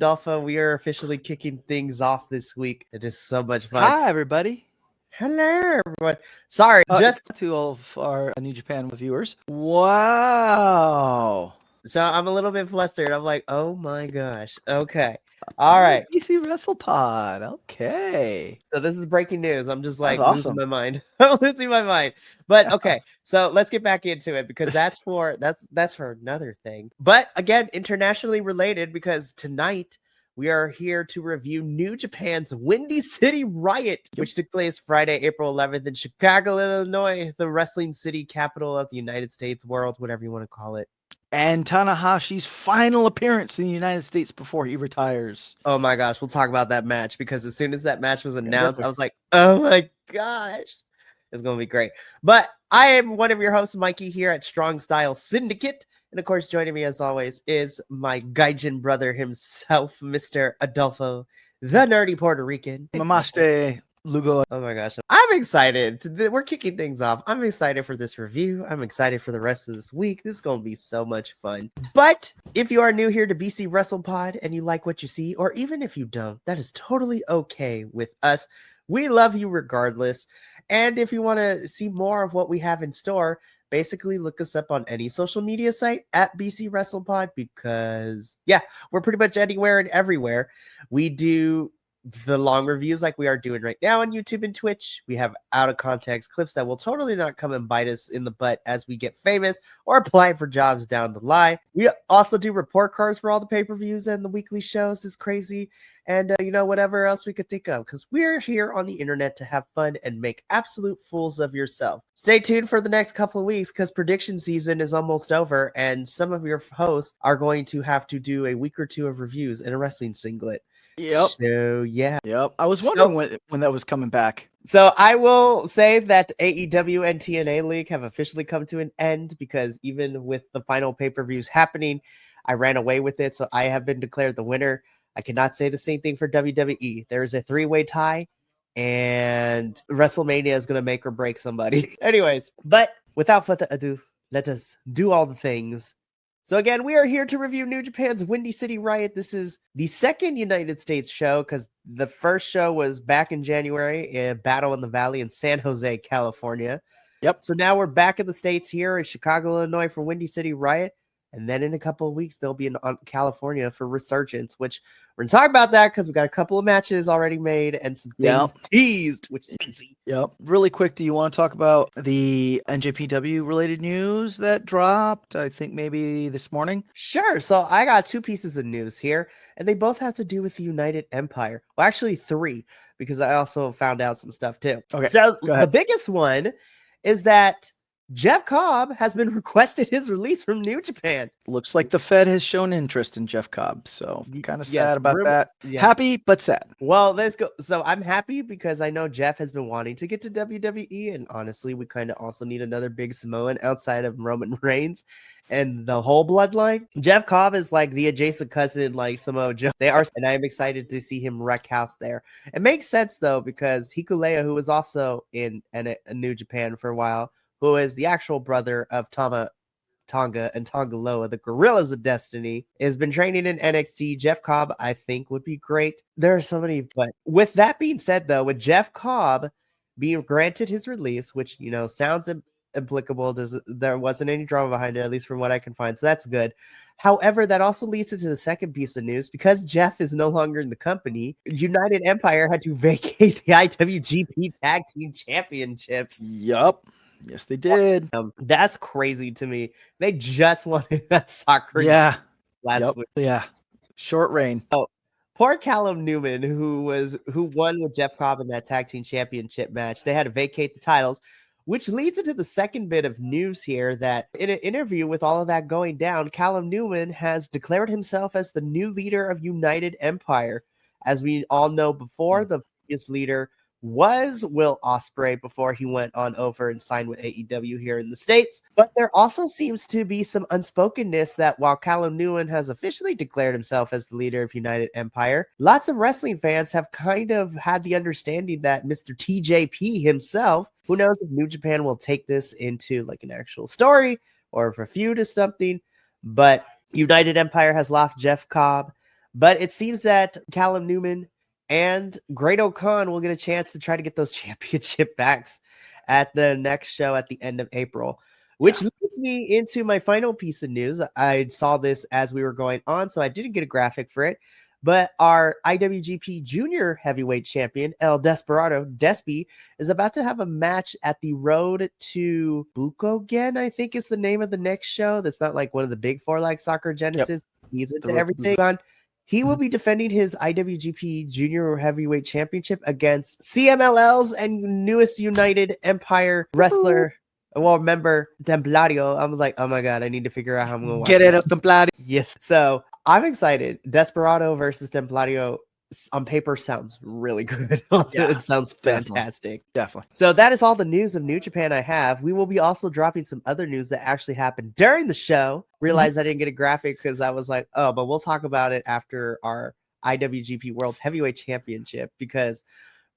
Adolfo. We are officially kicking things off this week. It is so much fun. Hi, everybody. Hello, everyone. Sorry, just to all of our New Japan viewers. Wow. so I'm a little bit flustered. I'm like, oh my gosh. Okay. All right. BC Wrestle Pod. Okay. So this is breaking news. I'm just like That's losing awesome. my mind. I'm losing my mind. But okay, so let's get back into it because that's for another thing. But again, internationally related because tonight we are here to review New Japan's Windy City Riot, which took place Friday, April 11th in Chicago, Illinois, the wrestling city capital of the United States, world, whatever you want to call it. And Tanahashi's final appearance in the United States before he retires. Oh my gosh, we'll talk about that match because as soon as that match was announced, I was like, oh my gosh, it's going to be great. But I am one of your hosts, Mikey, here at Strong Style Syndicate. And of course, joining me as always is my Gaijin brother himself, Mr. Adolfo, the nerdy Puerto Rican. Namaste, Lugo. Oh my gosh, I'm excited. We're kicking things off. I'm excited for this review. I'm excited for the rest of this week. This is going to be so much fun. But if you are new here to BC Wrestle Pod and you like what you see, or even if you don't, that is totally okay with us. We love you regardless. And if you want to see more of what we have in store, basically look us up on any social media site at BC Wrestle Pod because, yeah, we're pretty much anywhere and everywhere. We do the long reviews like we are doing right now on YouTube and Twitch. We have out of context clips that will totally not come and bite us in the butt as we get famous or apply for jobs down the line. We also do report cards for all the pay-per-views and the weekly shows is crazy. And, whatever else we could think of because we're here on the internet to have fun and make absolute fools of yourself. Stay tuned for the next couple of weeks because prediction season is almost over and some of your hosts are going to have to do a week or two of reviews in a wrestling singlet. Yep. So, yeah. Yep. I was wondering when that was coming back. So I will say that AEW and TNA League have officially come to an end because even with the final pay-per-views happening, I ran away with it. So I have been declared the winner. I cannot say the same thing for WWE. There's a three-way tie and WrestleMania is going to make or break somebody. Anyways, but without further ado, let us do all the things. So again, we are here to review New Japan's Windy City Riot. This is the second United States show because the first show was back in January in Battle in the Valley in San Jose, California. Yep. So now we're back in the States here in Chicago, Illinois for Windy City Riot. And then in a couple of weeks, they'll be in California for Resurgence, which we're going to talk about that because we got a couple of matches already made and some things teased, which is spicy. Yep. Really quick, do you want to talk about the NJPW related news that dropped, I think maybe this morning? Sure. So I got two pieces of news here, and they both have to do with the United Empire. Well, actually three, because I also found out some stuff too. Okay. So the biggest one is that Jeff Cobb has been requested his release from New Japan. Looks like the Fed has shown interest in Jeff Cobb, so kind of sad about that. Yeah. Happy, but sad. Well, let's go. So I'm happy because I know Jeff has been wanting to get to WWE, and honestly, we kind of also need another big Samoan outside of Roman Reigns and the whole bloodline. Jeff Cobb is like the adjacent cousin, like Samoa Joe. They are, and I'm excited to see him wreck house there. It makes sense though because Hikulea, who was also in New Japan for a while, who is the actual brother of Tonga and Tongaloa, the Gorillas of Destiny, has been training in NXT. Jeff Cobb, I think, would be great. There are so many, but with that being said, though, with Jeff Cobb being granted his release, which, sounds applicable, there wasn't any drama behind it, at least from what I can find, so that's good. However, that also leads into the second piece of news. Because Jeff is no longer in the company, United Empire had to vacate the IWGP Tag Team Championships. Yup. Yes, they did. That's crazy to me. They just wanted that soccer last week. Yeah. Short reign. Oh, poor Callum Newman, who won with Jeff Cobb in that tag team championship match. They had to vacate the titles, which leads into the second bit of news here that in an interview with all of that going down, Callum Newman has declared himself as the new leader of United Empire. As we all know before, the previous leader was Will Ospreay before he went on over and signed with AEW here in the States. But there also seems to be some unspokenness that while Callum Newman has officially declared himself as the leader of United Empire, lots of wrestling fans have kind of had the understanding that Mr. TJP himself, who knows if New Japan will take this into like an actual story or if a feud or something, but United Empire has lost Jeff Cobb. But it seems that Callum Newman and Great O'Khan will get a chance to try to get those championship backs at the next show at the end of April, which leads me into my final piece of news. I saw this as we were going on, so I didn't get a graphic for it. But our IWGP Junior Heavyweight Champion, El Desperado, Despy, is about to have a match at the Road to Bukogen, I think is the name of the next show. That's not like one of the big four like Soccer Genesis. He's into everything. He will be defending his IWGP Junior Heavyweight Championship against CMLL's and newest United Empire wrestler. Well, remember Templario. I'm like, oh my god, I need to figure out how I'm gonna watch Get it up, Templario. Yes. So I'm excited. Desperado versus Templario on paper sounds really good. It sounds fantastic. Definitely. So that is all the news of New Japan I have. We will be also dropping some other news that actually happened during the show. Realized I didn't get a graphic because I was like, oh, but we'll talk about it after our IWGP World Heavyweight Championship because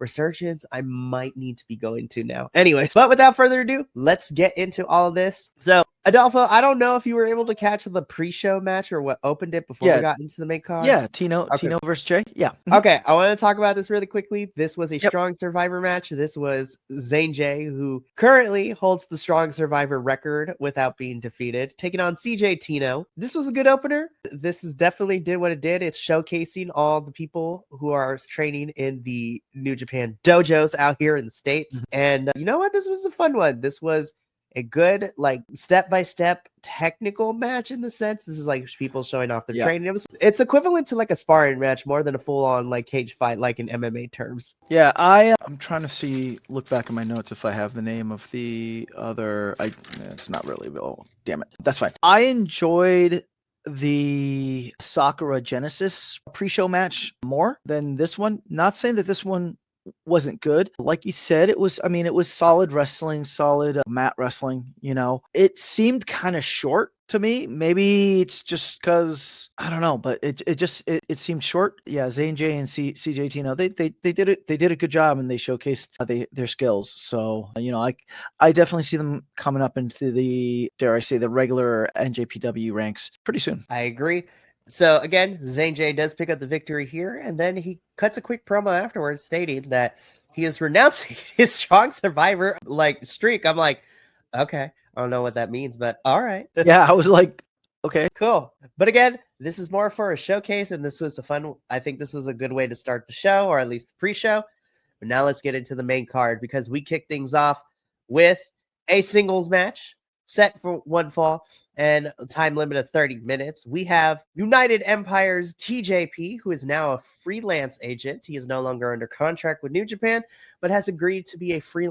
Resurgence I might need to be going to now. Anyways, but without further ado, let's get into all of this. So Adolfo, I don't know if you were able to catch the pre-show match or what opened it before we got into the main card. Yeah, Tino versus Jay. Yeah. Okay, I want to talk about this really quickly. This was a Strong Survivor match. This was Zane Jay, who currently holds the Strong Survivor record without being defeated, taking on CJ Tino. This was a good opener. This is definitely did what it did. It's showcasing all the people who are training in the New Japan dojos out here in the States. And you know what? This was a fun one. This was a good, like, step-by-step technical match in the sense. This is like people showing off their training. It's equivalent to like a sparring match more than a full-on like cage fight, like in MMA terms. Yeah, I'm trying to look back in my notes if I have the name of the other. It's not really. Oh, damn it. That's fine. I enjoyed the Sakura Genesis pre-show match more than this one. Not saying that this one wasn't good. Like you said, it was solid wrestling, solid mat wrestling, It seemed kind of short to me. Maybe it's just because I don't know, but it seemed short. Yeah, Zane J and CJ Tino, they did a good job and they showcased their skills. So, I definitely see them coming up into the, dare I say, the regular NJPW ranks pretty soon. I agree. So again, Zane J does pick up the victory here, and then he cuts a quick promo afterwards stating that he is renouncing his Strong Survivor streak. I'm like, okay, I don't know what that means, but all right. Yeah, I was like, okay, cool. But again, this is more for a showcase, and this was I think this was a good way to start the show, or at least the pre-show. But now let's get into the main card because we kick things off with a singles match set for one fall and a time limit of 30 minutes. We have United Empire's TJP, who is now a freelance agent. He is no longer under contract with New Japan, but has agreed to be a free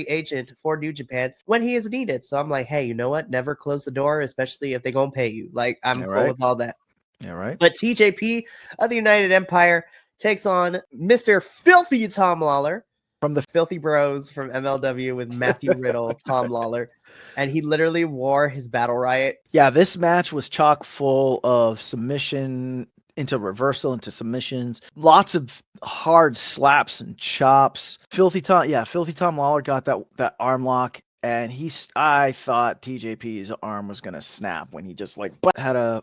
agent for New Japan when he is needed. So I'm like, hey, you know what? Never close the door, especially if they're going to pay you. Like, I'm cool with all that. Yeah, right. But TJP of the United Empire takes on Mr. Filthy Tom Lawler from the Filthy Bros from MLW with Matthew Riddle, Tom Lawler. And he literally wore his Battle Riot. Yeah, this match was chock full of submission into reversal, into submissions. Lots of hard slaps and chops. Filthy Tom Lawler got that arm lock. And I thought TJP's arm was gonna snap when he just had a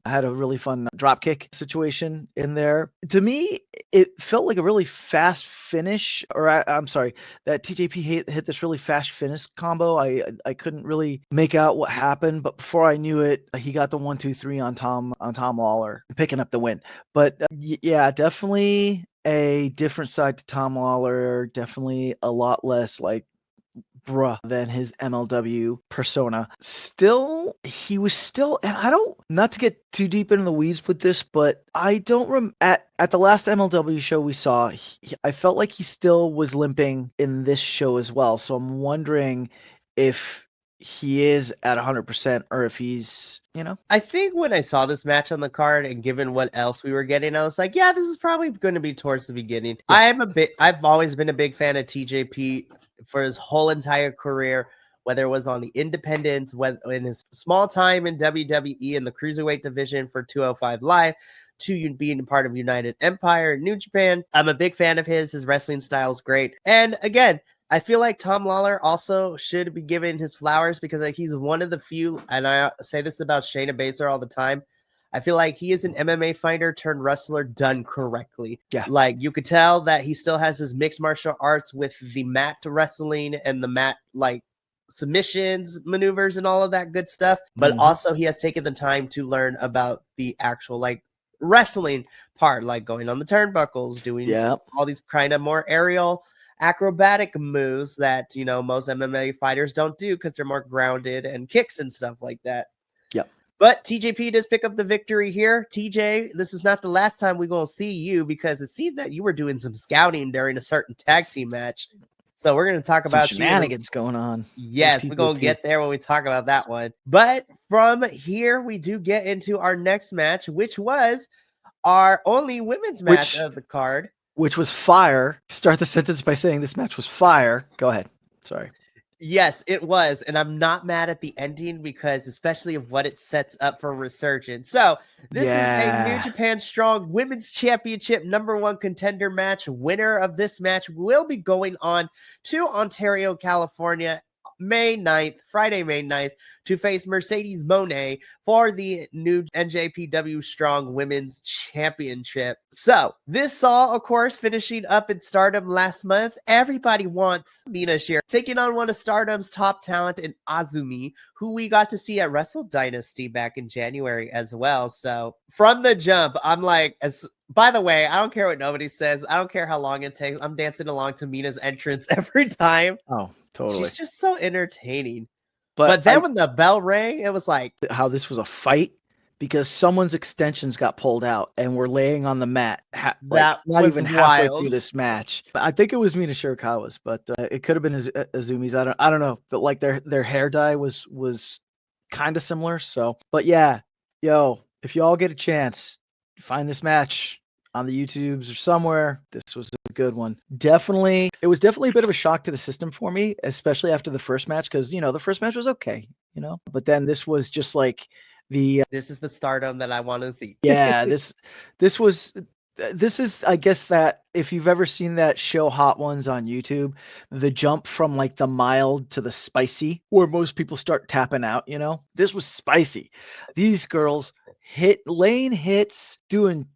really fun drop kick situation in there. To me, it felt like a really fast finish, I'm sorry, that TJP hit this really fast finish combo. I couldn't really make out what happened, but before I knew it, he got the 1-2-3 on Tom Lawler, picking up the win. But yeah, definitely a different side to Tom Lawler. Definitely a lot less bruh than his MLW persona. Still, he was still, and I don't, not to get too deep into the weeds with this, but I don't at the last MLW show we saw, I felt like he still was limping in this show as well. So I'm wondering if he is at 100% or if he's, I think when I saw this match on the card and given what else we were getting, I was like, yeah, this is probably going to be towards the beginning. Yeah. I've always been a big fan of TJP for his whole entire career, whether it was on the independents, whether in his small time in WWE in the cruiserweight division for 205 Live, to being part of United Empire, New Japan. I'm a big fan of his. His wrestling style is great. And again, I feel like Tom Lawler also should be given his flowers because he's one of the few, and I say this about Shayna Baszler all the time, I feel like he is an MMA fighter turned wrestler done correctly. Yeah. Like you could tell that he still has his mixed martial arts with the mat wrestling and the mat like submissions, maneuvers, and all of that good stuff. But also he has taken the time to learn about the actual like wrestling part, like going on the turnbuckles, doing all these kind of more aerial acrobatic moves that, you know, most MMA fighters don't do because they're more grounded and kicks and stuff like that. Yep. But TJP does pick up the victory here. TJ, this is not the last time we're going to see you because it seemed that you were doing some scouting during a certain tag team match. So we're going to talk about shenanigans going on. Yes, we're going to get there when we talk about that one. But from here, we do get into our next match, which was our only women's match of the card. Which was fire. Start the sentence by saying this match was fire. Go ahead. Sorry. Yes, it was. And I'm not mad at the ending because especially of what it sets up for Resurgence. So this is a New Japan Strong Women's Championship #1 contender match. Winner of this match will be going on to Ontario, California, May 9th, Friday, May 9th, to face Mercedes Moné for the new NJPW Strong Women's Championship. So this saw, of course, finishing up in Stardom last month. Everybody wants Mina Shira taking on one of Stardom's top talent in Azumi, who we got to see at Wrestle Dynasty back in January as well. So from the jump, I'm like, by the way, I don't care what nobody says. I don't care how long it takes. I'm dancing along to Mina's entrance every time. Oh, totally. She's just so entertaining. But then when the bell rang, it was like how this was a fight because someone's extensions got pulled out and were laying on the mat. That not was even halfway wild. through this match. I think it was Mina Shirakawa's, but it could have been Azumi's. I don't know. But like their hair dye was kind of similar. So, but yeah, if y'all get a chance, find this match on the YouTubes or somewhere. This was a good one. It was definitely a bit of a shock to the system for me, especially after the first match, because the first match was okay, but then this was just like this is the Stardom that I want to see. Yeah, this is, I guess, that if you've ever seen that show Hot Ones on YouTube, the jump from like the mild to the spicy, where most people start tapping out, this was spicy. These girls laying hits, doing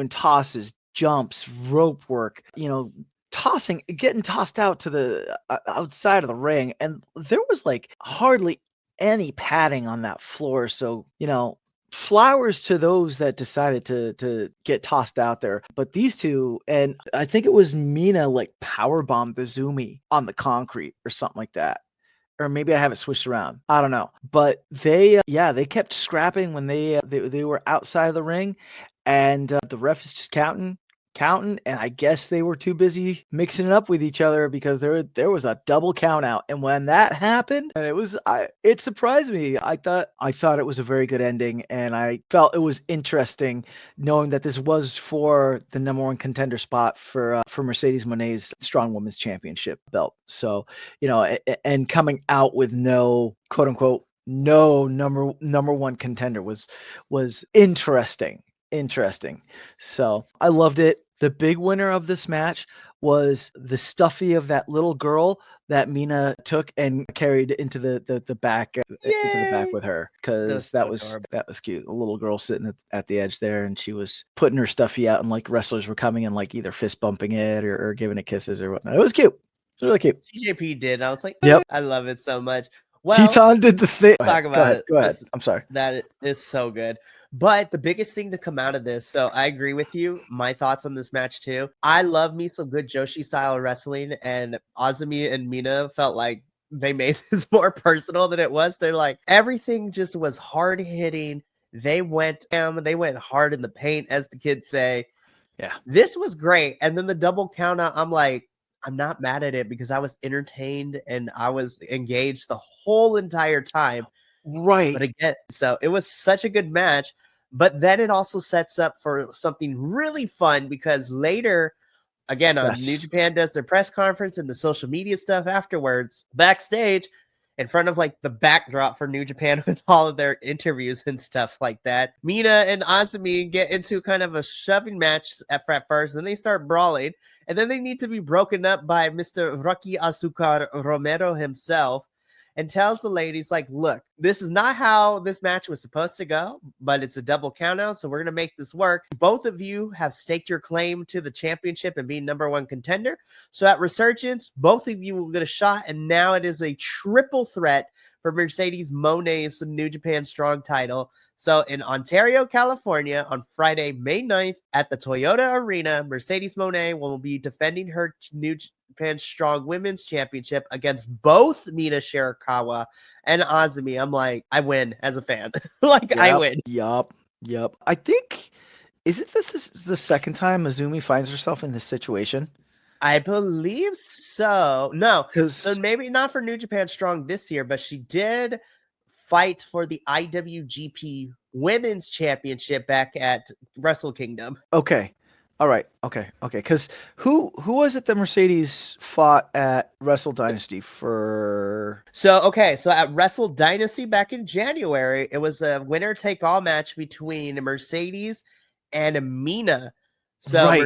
tosses, jumps, rope work, getting tossed out to the outside of the ring. And there was like hardly any padding on that floor. So, flowers to those that decided to get tossed out there. But these two, and I think it was Mina like powerbombed the Zumi on the concrete or something like that. Or maybe I have it switched around. I don't know. But they kept scrapping when they were outside of the ring. And the ref is just counting, and I guess they were too busy mixing it up with each other because there was a double count out. And when that happened, and it surprised me. I thought it was a very good ending, and I felt it was interesting knowing that this was for the #1 contender spot for Mercedes Moné's Strong Women's Championship belt. So, and coming out with no quote unquote no number one contender was interesting. So I loved it. The big winner of this match was the stuffy of that little girl that Mina took and carried into the back into the back with her, because that was cute. A little girl sitting at the edge there, and she was putting her stuffy out, and like wrestlers were coming and like either fist bumping it or giving it kisses or whatnot. It was cute. It was really cute. TJP did. I was like, yep, I love it so much. Well, Teton did the thing. Talk about it. Go ahead. I'm sorry. That is so good. But the biggest thing to come out of this, so I agree with you. My thoughts on this match too. I love me some good Joshi style wrestling, and Azumi and Mina felt like they made this more personal than it was. They're like, everything just was hard hitting. They went hard in the paint, as the kids say. Yeah. This was great. And then the double count out, I'm like, I'm not mad at it because I was entertained and I was engaged the whole entire time. Right. But again, so it was such a good match. But then it also sets up for something really fun because later, again, New Japan does their press conference and the social media stuff afterwards, backstage, in front of like the backdrop for New Japan with all of their interviews and stuff like that. Mina and Azumi get into kind of a shoving match at first, and they start brawling, and then they need to be broken up by Mr. Rocky Azúcar Romero himself. and tells the ladies, like, look, this is not how this match was supposed to go, but it's a double count out, so we're going to make this work. Both of you have staked your claim to the championship and being number one contender. So at Resurgence, both of you will get a shot, and now it is a triple threat for Mercedes Monet's New Japan Strong title. So in Ontario, California, on Friday, May 9th, at the Toyota Arena, Mercedes Moné will be defending her New Japan Strong Women's Championship against both Mina Shirakawa and Azumi. I'm like, I win as a fan. I win. Yup. I think, is it that this is the second time Azumi finds herself in this situation? I believe so. No, because so maybe not for New Japan Strong this year, but she did fight for the IWGP Women's Championship back at Wrestle Kingdom. Okay. All right. Okay. Because who was it that Mercedes fought at Wrestle Dynasty for? So at Wrestle Dynasty back in January, it was a winner take all match between Mercedes and Mina. So Right.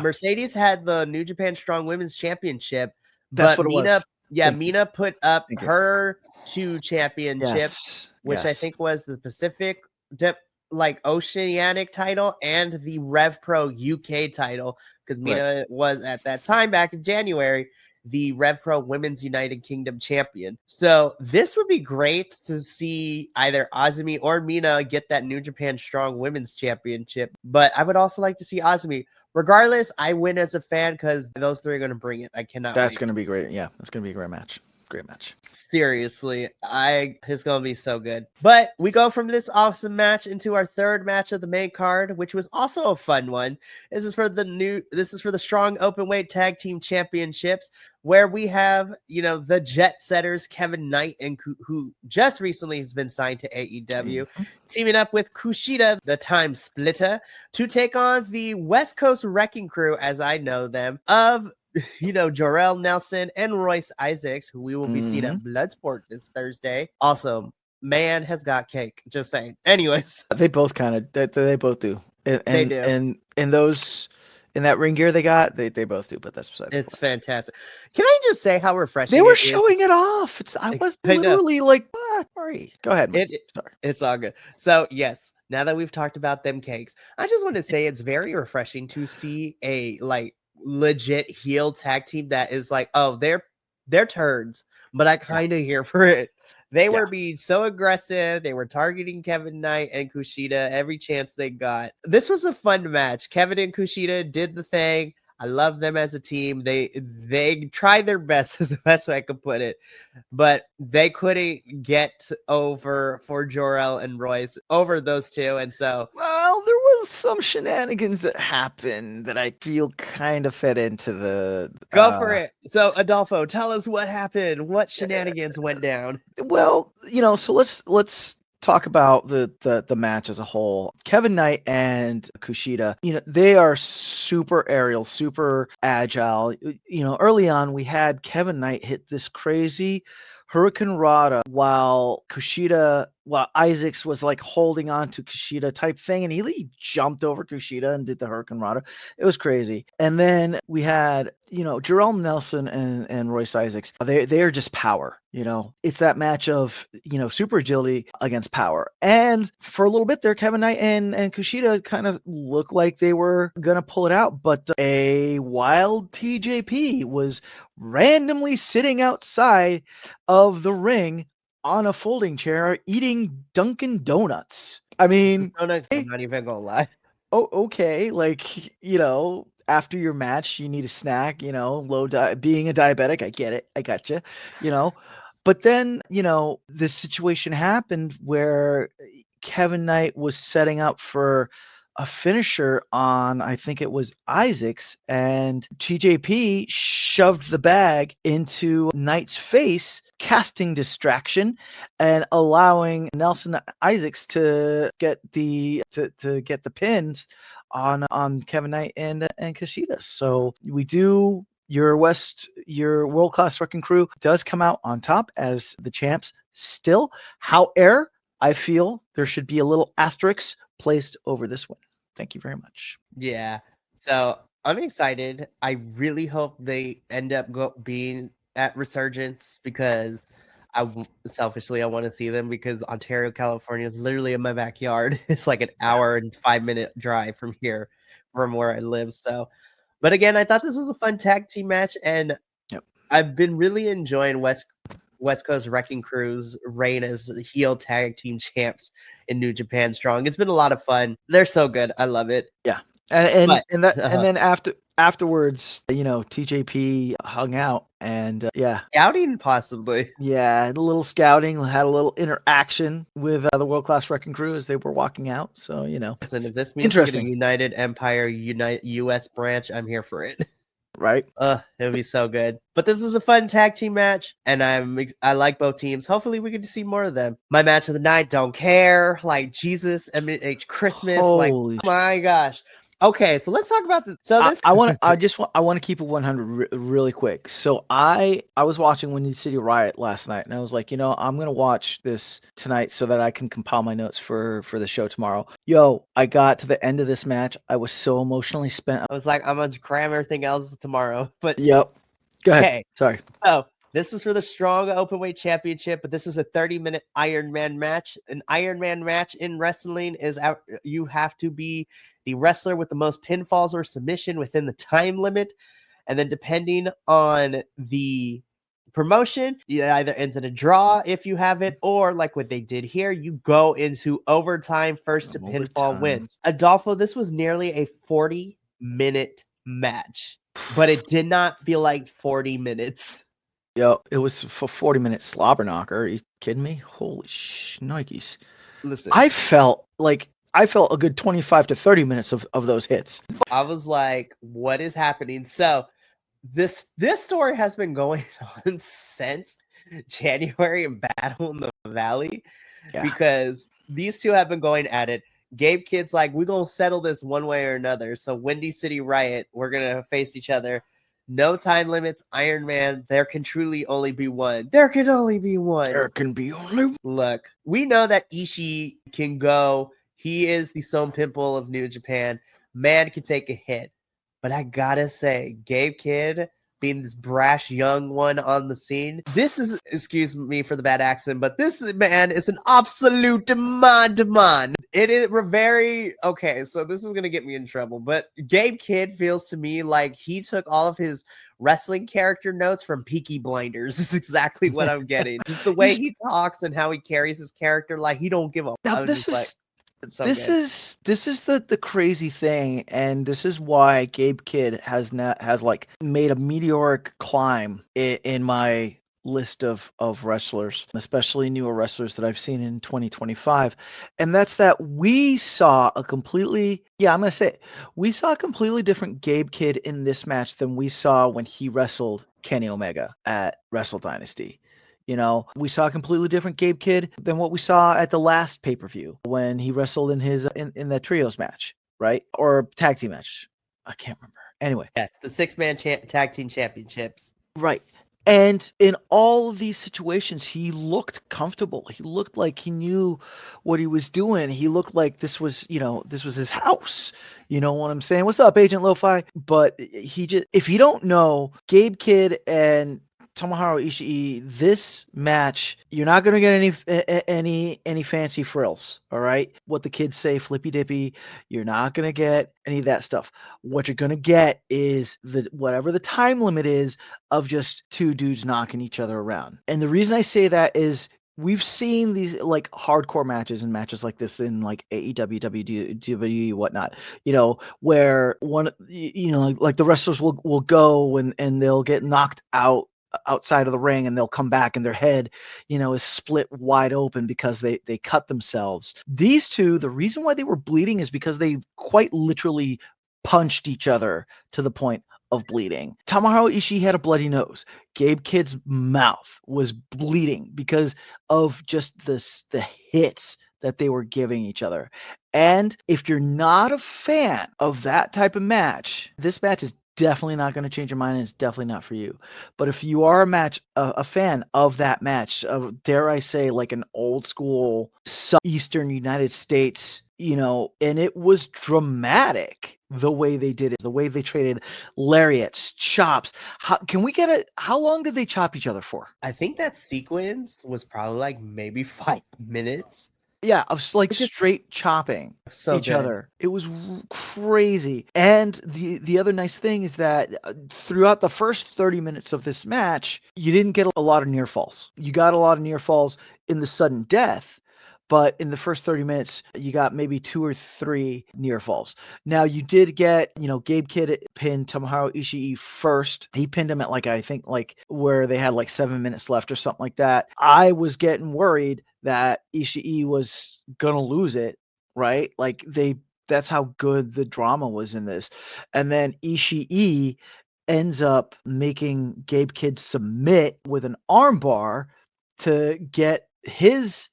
Mercedes had the New Japan Strong Women's Championship, That's but what it was. Mina put up her two championships, which I think was the Pacific Oceanic title and the Rev Pro UK title, because Mina was at that time back in January the Rev Pro Women's United Kingdom champion. So this would be great to see either Azumi or Mina get that New Japan Strong Women's Championship. But I would also like to see Azumi. Regardless, I win as a fan because those three are going to bring it. I cannot That's wait. going to be great. Yeah, that's going to be a great match. Great match. Seriously, it's going to be so good. But we go from this awesome match into our third match of the main card, which was also a fun one. This is for the Strong Openweight Tag Team Championships, where we have, the Jet Setters, Kevin Knight, and who just recently has been signed to AEW, teaming up with Kushida, the Time Splitter, to take on the West Coast Wrecking Crew, as I know them, of Jorel Nelson and Royce Isaacs, who we will be seeing at Bloodsport this Thursday. Also, man has got cake. Just saying. Anyways, they both they both do. They do. And in that ring gear they got, they both do. But that's besides the point. It's fantastic. Can I just say how refreshing they were showing it off? I was literally like, what? Sorry. Go ahead. Sorry. It's all good. So yes, now that we've talked about them cakes, I just want to say it's very refreshing to see a legit heel tag team that is like, oh, they're turds, but I kind of here for it. They were being so aggressive. They were targeting Kevin Knight and Kushida every chance they got. This was a fun match. Kevin and Kushida did the thing. I love them as a team. They tried their best, is the best way I could put it, but they couldn't get over for Jorel and Royce over those two. And so, well, there was some shenanigans that happened that I feel kind of fed into the. Go for it. So, Adolfo, tell us what happened. What shenanigans went down? Well, so let's talk about the match as a whole. Kevin Knight and Kushida, they are super aerial, super agile. Early on we had Kevin Knight hit this crazy Hurricane Rana while Isaacs was like holding on to Kushida type thing, and he jumped over Kushida and did the Hurricane Rana. It was crazy. And then we had, Jorel Nelson and Royce Isaacs. They are just power. It's that match of, super agility against power. And for a little bit there, Kevin Knight and Kushida kind of looked like they were going to pull it out. But a wild TJP was randomly sitting outside of the ring on a folding chair eating Dunkin' Donuts. I mean, donuts, I'm not even going to lie. Oh, okay. After your match, you need a snack, being a diabetic. I get it. I gotcha, But then, this situation happened where Kevin Knight was setting up for a finisher on, I think it was Isaacs, and TJP shoved the bag into Knight's face, casting distraction and allowing Nelson Isaacs to get the pins on Kevin Knight and Kushida. So we do. Your world-class wrecking crew does come out on top as the champs still. However, I feel there should be a little asterisk placed over this one. Thank you very much. Yeah. So I'm excited. I really hope they end up being at Resurgence, because selfishly, I want to see them because Ontario, California is literally in my backyard. It's like an hour and 5-minute drive from here, from where I live. So, but again, I thought this was a fun tag team match, and Yep. I've been really enjoying West Coast Wrecking Crew's reign as heel tag team champs in New Japan Strong. It's been a lot of fun. They're so good. I love it. Yeah. And But- then afterwards, TJP hung out and Scouting possibly. a little scouting, had a little interaction with the World Class Wrecking Crew as they were walking out. So Listen, if this means we get a Interesting. United Empire US branch, I'm here for it. right. It would be so good. But this was a fun tag team match, and I like both teams. Hopefully, we get to see more of them. My match of the night, don't care. Like Jesus, I mean, it's Christmas. Holy my gosh. Okay, so let's talk about this. So this, I want to keep it 100 really quick. So I was watching Windy City Riot last night, and I was like, I'm gonna watch this tonight so that I can compile my notes for the show tomorrow. I got to the end of this match. I was so emotionally spent. I was like, I'm gonna cram everything else tomorrow. But Yep. Go ahead. Okay. Sorry. So this was for the Strong Openweight Championship, but this was a 30-minute Iron Man match. An Iron Man match in wrestling is out. You have to be the wrestler with the most pinfalls or submission within the time limit. And then depending on the promotion, it either ends in a draw if you have it, or like what they did here, you go into overtime. First to pinfall wins. Adolfo, this was nearly a 40-minute match, but it did not feel like 40 minutes. It was for 40 minutes slobber knocker. Are you kidding me? Holy Nikes. Listen, I felt a good 25 to 30 minutes of those hits. I was like, what is happening? So this story has been going on since January in Battle in the Valley, because these two have been going at it. Gabe Kidd's like, we're going to settle this one way or another. So Windy City Riot, we're going to face each other. No time limits, Iron Man. There can truly only be one. There can only be one. There can be only one. Look, we know that Ishii can go. He is the Stone Pimple of New Japan. Man can take a hit. But I gotta say, Gabe Kidd, being this brash young one on the scene, this is, excuse me for the bad accent, but this man is an absolute demand. It is very, okay, so this is going to get me in trouble, but Gabe Kidd feels to me like he took all of his wrestling character notes from Peaky Blinders. This is exactly what I'm getting. Just the way he talks and how he carries his character, like he don't give a. Now this is the crazy thing, and this is why Gabe Kidd has like made a meteoric climb in my list of wrestlers, especially newer wrestlers that I've seen in 2025. And that's that we saw a completely different Gabe Kidd in this match than we saw when he wrestled Kenny Omega at Wrestle Dynasty. We saw a completely different Gabe Kidd than what we saw at the last pay-per-view when he wrestled in his in that trios match, right? Or tag team match. I can't remember. Anyway. Yeah, the 6-man tag team championships. Right. And in all of these situations, he looked comfortable. He looked like he knew what he was doing. He looked like this was his house. You know what I'm saying? What's up, Agent Lo-Fi? But if you don't know, Gabe Kidd and Tomohiro Ishii, this match, you're not going to get any fancy frills, all right? What the kids say, flippy dippy, you're not going to get any of that stuff. What you're going to get is whatever the time limit is of just two dudes knocking each other around. And the reason I say that is we've seen these like hardcore matches and matches like this in like AEW, WWE, whatnot, where one, like the wrestlers will go and they'll get knocked out outside of the ring and they'll come back and their head is split wide open because they cut themselves. These two, the reason why they were bleeding is because they quite literally punched each other to the point of bleeding. Tomohiro Ishii had a bloody nose. Gabe Kidd's mouth was bleeding because of just the hits that they were giving each other. And if you're not a fan of that type of match, this match is definitely not going to change your mind, and it's definitely not for you. But if you are a fan of that match, of, dare I say, like an old school Eastern United States and it was dramatic the way they did it, the way they traded lariats, chops. How long did they chop each other for? I think that sequence was probably like maybe 5 minutes. Yeah, of like Which is straight chopping so each good. other. It was crazy. And the other nice thing is that throughout the first 30 minutes of this match, you didn't get a lot of near falls. You got a lot of near falls in the sudden death, but in the first 30 minutes, you got maybe 2 or 3 near falls. Now, you did get, Gabe Kidd pinned Tomohiro Ishii first. He pinned him at I think where they had 7 minutes left or something like that. I was getting worried that Ishii was going to lose it, right? That's how good the drama was in this. And then Ishii ends up making Gabe Kidd submit with an armbar to get his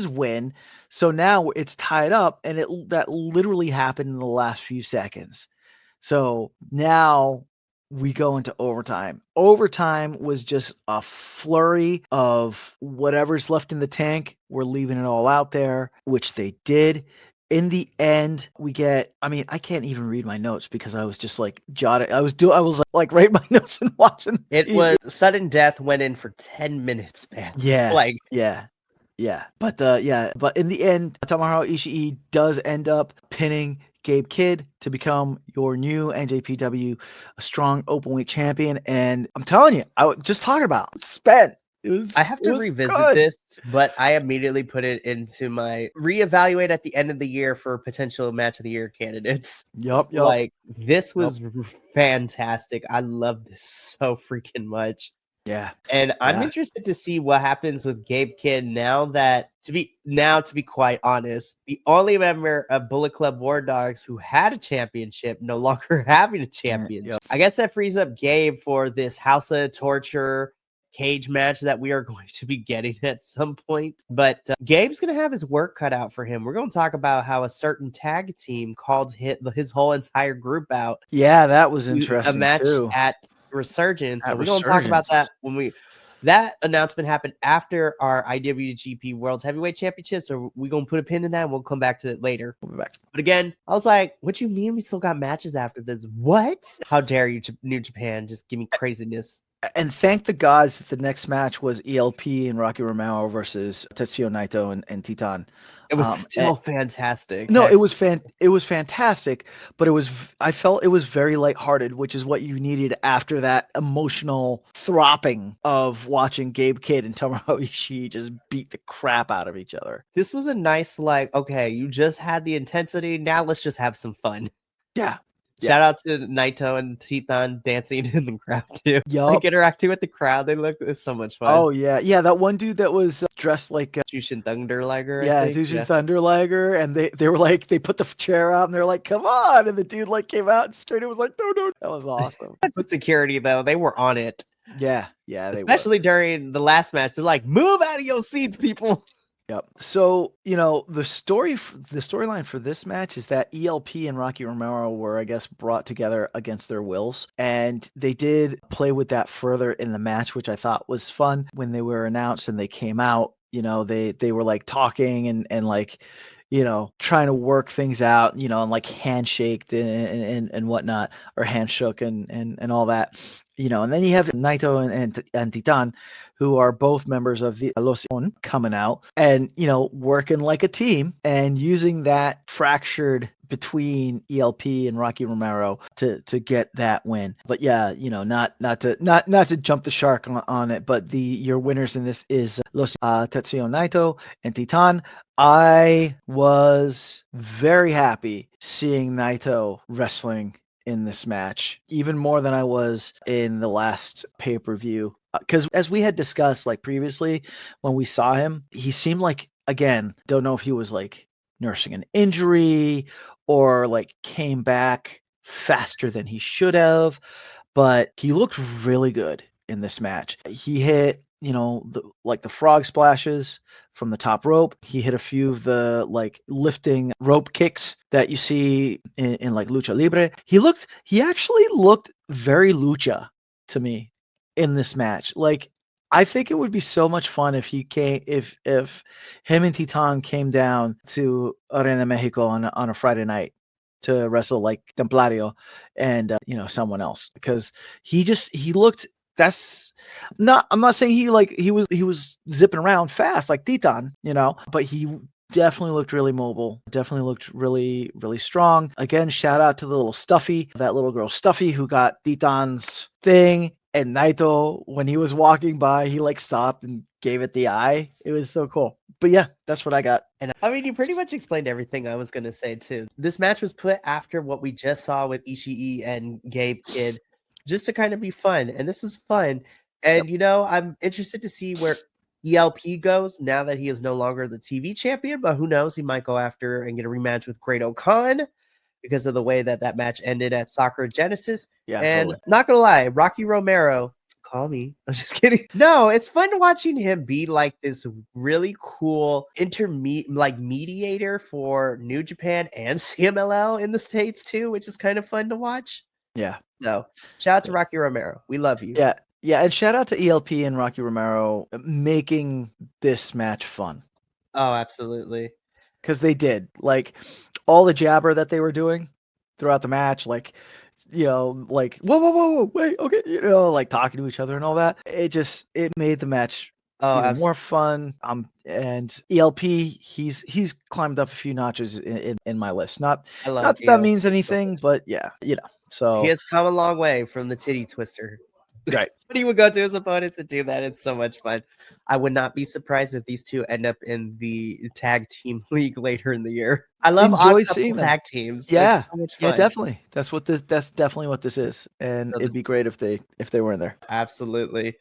win. So now it's tied up, and that literally happened in the last few seconds. So now we go into overtime. Overtime was just a flurry of whatever's left in the tank. We're leaving it all out there, which they did. In the end, we get, I can't even read my notes because I was just jotting. I was writing my notes and watching. It was sudden death went in for 10 minutes, man. Yeah. Yeah. But in the end, Tomohiro Ishii does end up pinning Gabe Kidd to become your new NJPW strong openweight champion. And I'm telling you, I was just talking about spent. I have to revisit this, but I immediately put it into my reevaluate at the end of the year for potential match of the year candidates. Yep. This was fantastic. I love this so freaking much. Yeah. And I'm interested to see what happens with Gabe Kidd now to be quite honest, the only member of Bullet Club War Dogs who had a championship no longer having a championship. Yep. I guess that frees up Gabe for this House of Torture cage match that we are going to be getting at some point. But Gabe's going to have his work cut out for him. We're going to talk about how a certain tag team called his whole entire group out. Yeah, that was interesting. A match too. At Resurgence. So we're going to talk about that that announcement happened after our IWGP World Heavyweight Championship. So we're going to put a pin in that and we'll come back to it later. But again, I was like, what you mean we still got matches after this? What? How dare you, New Japan, just give me craziness. And thank the gods that the next match was ELP and Rocky Romero versus Tetsuya Naito and Titan. It was still fantastic. No, it was fantastic, but I felt it was very lighthearted, which is what you needed after that emotional thropping of watching Gabe Kidd and Tomohiro Ishii just beat the crap out of each other. This was a nice, okay, you just had the intensity, now let's just have some fun. Yeah. Shout out to Naito and Titan dancing in the crowd too. Yep. Interacting with the crowd. They look so much fun. Oh yeah. That one dude that was dressed like Jushin Thunder Liger. Jushin Thunder Liger, and they were they put the chair out and they're like, come on, and the dude came out and straight and was like, no. That was awesome. With security though, they were on it. Yeah. Especially during the last match, they're like, move out of your seats, people. Yep. So, the storyline for this match is that ELP and Rocky Romero were, I guess, brought together against their wills. And they did play with that further in the match, which I thought was fun. When they were announced and they came out, they were talking and trying to work things out, and handshaked and whatnot, or handshook and all that. And then you have Naito and Titan, who are both members of the Los On, coming out and, working like a team and using that fractured between ELP and Rocky Romero to get that win. But yeah, not to jump the shark on it, but your winners in this is Tetsuya Naito and Titan. I was very happy seeing Naito wrestling in this match, even more than I was in the last pay-per-view. Because as we had discussed previously, when we saw him, he seemed again, don't know if he was nursing an injury or came back faster than he should have, but he looked really good in this match. He hit the frog splashes from the top rope. He hit a few of the lifting rope kicks that you see in Lucha Libre. He actually looked very lucha to me in this match. I think it would be so much fun if if him and Titan came down to Arena Mexico on a Friday night to wrestle like Templario and someone else, because he looked, that's not, I'm not saying he was zipping around fast like Titan, but he definitely looked really mobile, definitely looked really, really strong. Again, shout out to the little Stuffy, that little girl Stuffy, who got Titan's thing. And Naito, when he was walking by, he like stopped and gave it the eye. It was so cool. But yeah, that's what I got. And I mean, you pretty much explained everything I was going to say too. This match was put after what we just saw with Ishii and Gabe Kidd, just to kind of be fun. And this was fun. And, I'm interested to see where ELP goes now that he is no longer the TV champion. But who knows? He might go after and get a rematch with Great O'Khan, because of the way that match ended at Sakura Genesis. Yeah, and totally. Not gonna lie, Rocky Romero, call me. I'm just kidding. No, it's fun watching him be like this really cool mediator for New Japan and CMLL in the States too, which is kind of fun to watch. Yeah. So shout out to Rocky Romero. We love you. Yeah. Yeah. And shout out to ELP and Rocky Romero making this match fun. Oh, absolutely. Because they did. Like, all the jabber that they were doing throughout the match, like, like, whoa, wait, okay, like talking to each other and all that. It made the match even more fun. And ELP, he's climbed up a few notches in my list. Not that means anything, but yeah, so he has come a long way from the titty twister. Right. But he would go to his opponents and do that. It's so much fun. I would not be surprised if these two end up in the tag team league later in the year. I love seeing tag teams. Yeah, it's so much fun. Yeah, definitely. That's definitely what this is, and it'd be great if they were in there. Absolutely.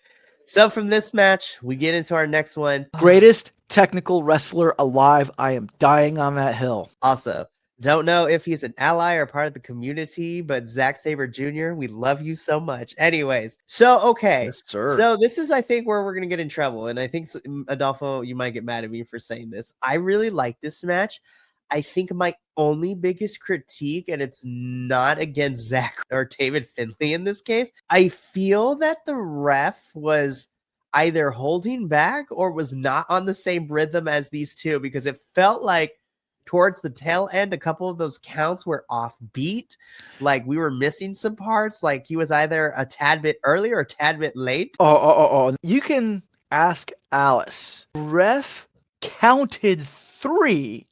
So from this match, we get into our next one. Greatest technical wrestler alive. I am dying on that hill. Also, don't know if he's an ally or part of the community, but Zack Sabre Jr., we love you so much. Anyways, so okay. Yes, sir. So this is, I think, where we're going to get in trouble. And I think, Adolfo, you might get mad at me for saying this. I really like this match. I think my only biggest critique, and it's not against Zach or David Finlay in this case, I feel that the ref was either holding back or was not on the same rhythm as these two, because it felt like towards the tail end, a couple of those counts were offbeat. Like we were missing some parts. Like he was either a tad bit early or a tad bit late. Oh. You can ask Alice. Ref counted 3.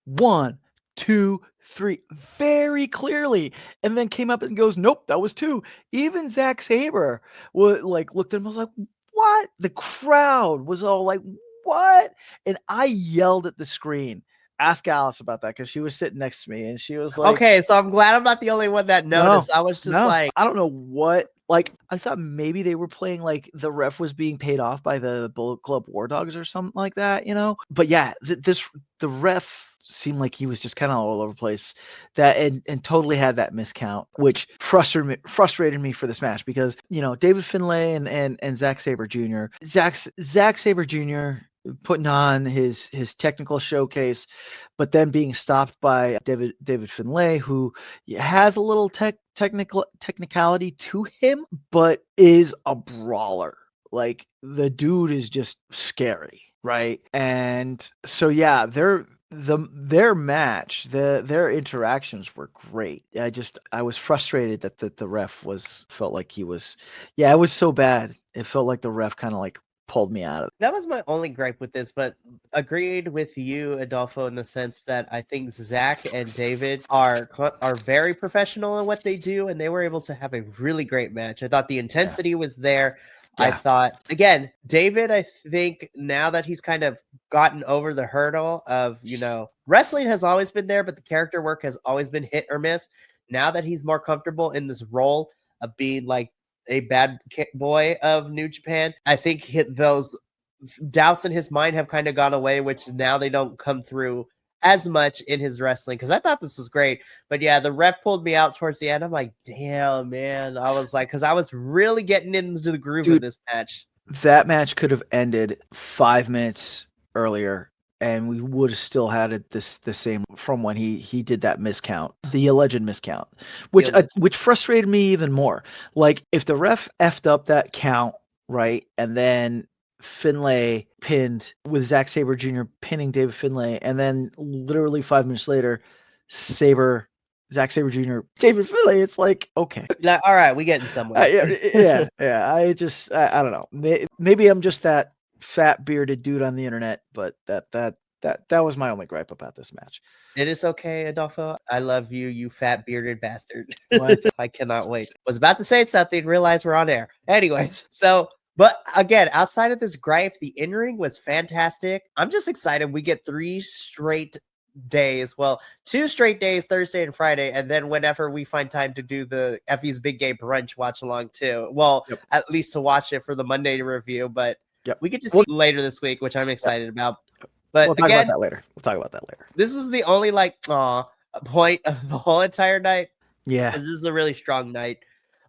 1, 2, 3 very clearly, and then came up and goes, nope, that was 2. Even Zack Sabre looked at him and was like, what? The crowd was all like, what? And I yelled at the screen. Ask Alice about that, because she was sitting next to me and she was like, okay, so I'm glad I'm not the only one that noticed. I was just like, I don't know what, like, I thought maybe they were playing like the ref was being paid off by the Bullet Club War Dogs or something like that, but yeah, the ref seemed like he was just kind of all over the place, that and totally had that miscount, which frustrated me for this match, because David Finlay and Zack Sabre Jr. Zack Sabre Jr. putting on his technical showcase, but then being stopped by David Finlay, who has a little technicality to him, but is a brawler. Like, the dude is just scary, right? And so yeah, their match, their interactions were great. I was frustrated that the ref felt like he was, it was so bad. It felt like the ref kind of like pulled me out of it. That was my only gripe with this, but agreed with you, Adolfo, in the sense that I think Zach and David are very professional in what they do, and they were able to have a really great match. I thought the intensity was there. Yeah. I thought, again, David, I think now that he's kind of gotten over the hurdle of, wrestling has always been there, but the character work has always been hit or miss. Now that he's more comfortable in this role of being like a bad boy of New Japan, I think those doubts in his mind have kind of gone away, which now they don't come through as much in his wrestling, because I thought this was great. But yeah, the ref pulled me out towards the end. I'm like, damn, man. I was like, because I was really getting into the groove of this match. That match could have ended 5 minutes earlier, and we would have still had it the same from when he did that miscount, the alleged miscount, which frustrated me even more. Like, if the ref effed up that count right? And then Finlay pinned with Zack Sabre Jr. pinning David Finlay, and then literally 5 minutes later, Zack Sabre Jr. David Finlay. It's like, okay, Like, all right, we getting somewhere. yeah. I don't know. Maybe I'm just that fat bearded dude on the internet, but that was my only gripe about this match. It is okay, Adolfo. I love you, you fat bearded bastard. What? I cannot wait. Was about to say something, realize we're on air. Anyways, so, but again, outside of this gripe, the in-ring was fantastic. I'm just excited we get 3 straight days. Well, 2 straight days, Thursday and Friday, and then whenever we find time to do the Effie's Big Game Brunch watch along too. Well, Yep. at least to watch it for the Monday review, but Yep. we get to see later this week, which I'm excited about. But We'll talk again, about that later. this was the only point of the whole entire night. Yeah. This is a really strong night.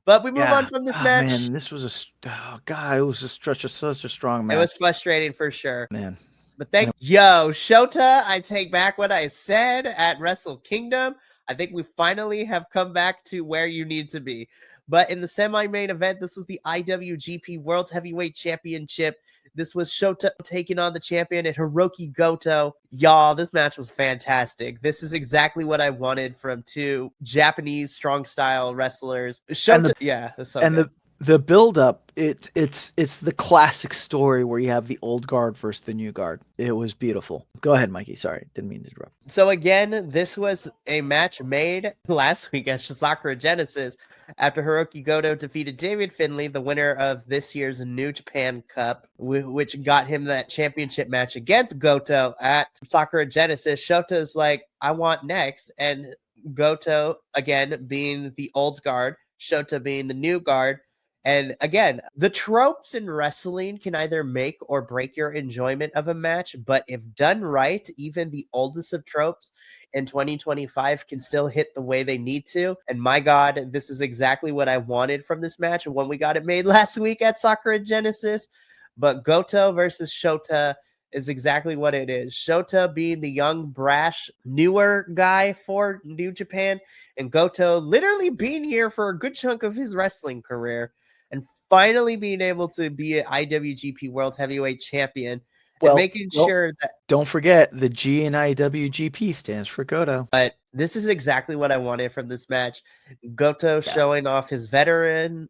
But we move on from this match. Man, this was it was such a strong match. It was frustrating for sure. Man. But Shota, I take back what I said at Wrestle Kingdom. I think we finally have come back to where you need to be. But in the semi-main event, this was the IWGP World Heavyweight Championship. This was Shota taking on the champion at Hiroki Goto. Y'all, this match was fantastic. This is exactly what I wanted from 2 Japanese strong style wrestlers. Shota, the build up, it's the classic story where you have the old guard versus the new guard. It was beautiful. Go ahead, Mikey. Sorry, didn't mean to interrupt. So again, this was a match made last week at Sakura Genesis after Hiroki Goto defeated David Finlay, the winner of this year's New Japan Cup, which got him that championship match against Goto at Sakura Genesis. Shota's like, I want next. And Goto, again, being the old guard, Shota being the new guard. And again, the tropes in wrestling can either make or break your enjoyment of a match, but if done right, even the oldest of tropes in 2025 can still hit the way they need to. And my God, this is exactly what I wanted from this match when we got it made last week at Sakura Genesis. But Goto versus Shota is exactly what it is. Shota being the young, brash, newer guy for New Japan, and Goto literally being here for a good chunk of his wrestling career. And finally being able to be an IWGP World Heavyweight Champion, and making sure that... Don't forget, the G in IWGP stands for Goto. But this is exactly what I wanted from this match. Goto showing off his veteran,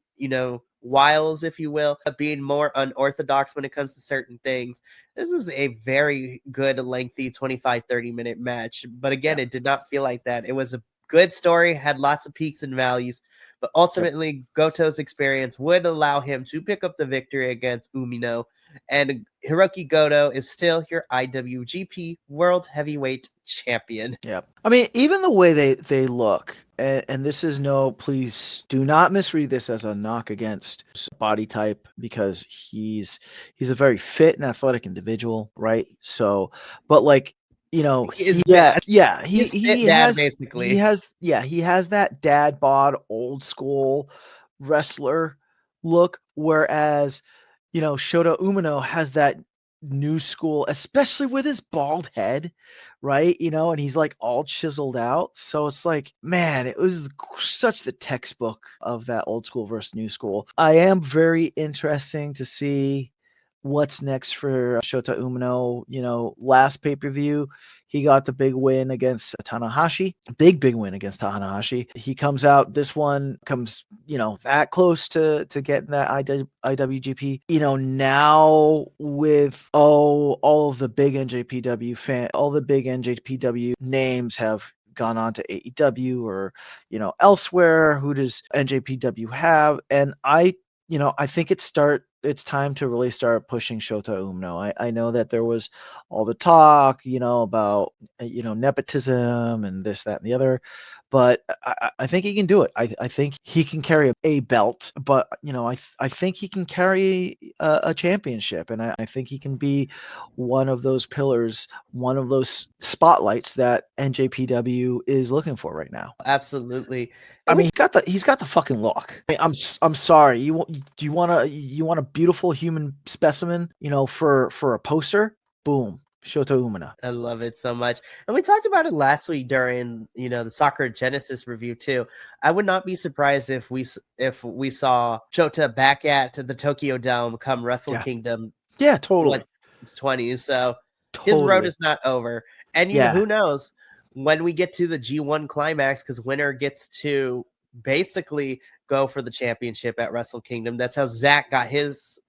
wiles, if you will, being more unorthodox when it comes to certain things. This is a very good, lengthy 25-30 minute match. But again, it did not feel like that. It was a good story, had lots of peaks and valleys, but ultimately Goto's experience would allow him to pick up the victory against Umino, and Hiroki Goto is still your IWGP World Heavyweight Champion. Yep. I mean, even the way they look, and this is please do not misread this as a knock against body type, because he's a very fit and athletic individual, right? So, but like, he has that dad bod old school wrestler look, whereas Shota Umino has that new school, especially with his bald head, right? And he's like all chiseled out. So it's like, man, it was such the textbook of that old school versus new school. I am very interesting to see what's next for Shota Umino. Last pay-per-view, he got the big win against Tanahashi. Big win against Tanahashi. He comes out, this one comes, that close to getting that IWGP. Now with all of the big NJPW all the big NJPW names have gone on to AEW or, elsewhere. Who does NJPW have? And I think it's time to really start pushing Shota Umino. I know that there was all the talk, about, nepotism and this, that, and the other, but I think he can do it. I think he can carry a belt, but, I think he can carry a championship, and I think he can be one of those pillars, one of those spotlights that NJPW is looking for right now. Absolutely. I mean, he's got the fucking look. I mean, I'm sorry. You want a beautiful human specimen, for a poster? Boom. Shota Umino. I love it so much. And we talked about it last week during, the Soccer Genesis review too. I would not be surprised if we saw Shota back at the Tokyo Dome come Wrestle Kingdom. Yeah, totally. 20. So his road Totally. is not over. And who knows when we get to the G1 climax, because winner gets to basically go for the championship at Wrestle Kingdom. That's how Zach got his,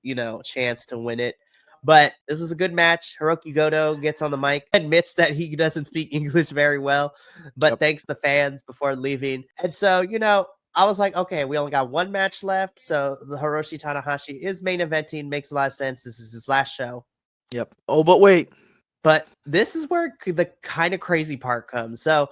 chance to win it. But this was a good match. Hiroki Goto gets on the mic, admits that he doesn't speak English very well, but thanks the fans before leaving. And so, I was like, okay, we only got one match left. So the Hiroshi Tanahashi is main eventing. Makes a lot of sense. This is his last show. Yep. Oh, but wait. But this is where the kind of crazy part comes. So,